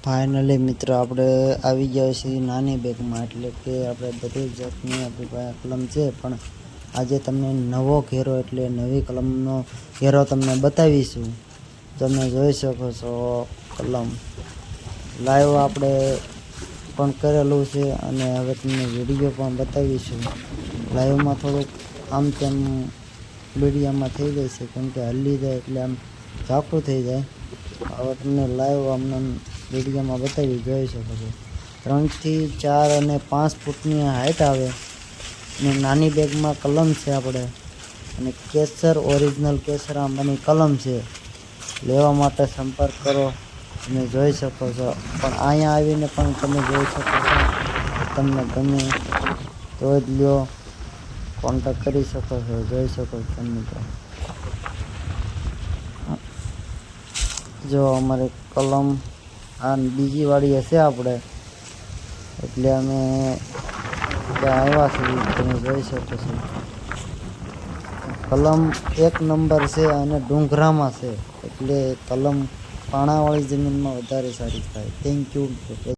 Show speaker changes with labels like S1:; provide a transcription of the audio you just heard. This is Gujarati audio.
S1: ફાઇનલી મિત્રો આપણે આવી ગયા છીએ નાની બેગમાં, એટલે કે આપણે બધી જાતની આપણી પાસે કલમ છે, પણ આજે તમને નવો ઘેરો એટલે નવી કલમનો ઘેરો તમને બતાવીશું. તમે જોઈ શકો છો કલમ લાઈવ આપણે પણ કરેલું છે, અને હવે તમને વિડીયો પણ બતાવીશું. લાઈવમાં થોડુંક આમ તેમ વિડીયોમાં થઈ જાય છે, કેમ કે હલી જાય એટલે આમ ઝાંખું થઈ જાય. હવે તમને લાઈવ અમને વિડીયોમાં બતાવી જોઈ શકો છો. 3 થી 4 અને 5 ફૂટની હાઈટ આવે ને નાની બેગમાં કલમ છે આપણે, અને કેસર ઓરિજિનલ કેસર આંબાની કલમ છે. લેવા માટે સંપર્ક કરો, તમે જોઈ શકો છો. પણ અહીંયા આવીને પણ તમે જોઈ શકો છો, તમને ગમે તો જ લ્યો, કોન્ટેક કરી શકો છો. જોઈ શકો છો તમે. તો જો અમારી કલમ આ બીજી વાળી હશે આપણે, એટલે અમે ત્યાં આવ્યા છીએ. તમે જોઈ શકો છો કલમ 1 નંબર છે, અને ડુંગરામાં છે, એટલે કલમ પાણાવાળી જમીનમાં વધારે સારી થાય. Thank you.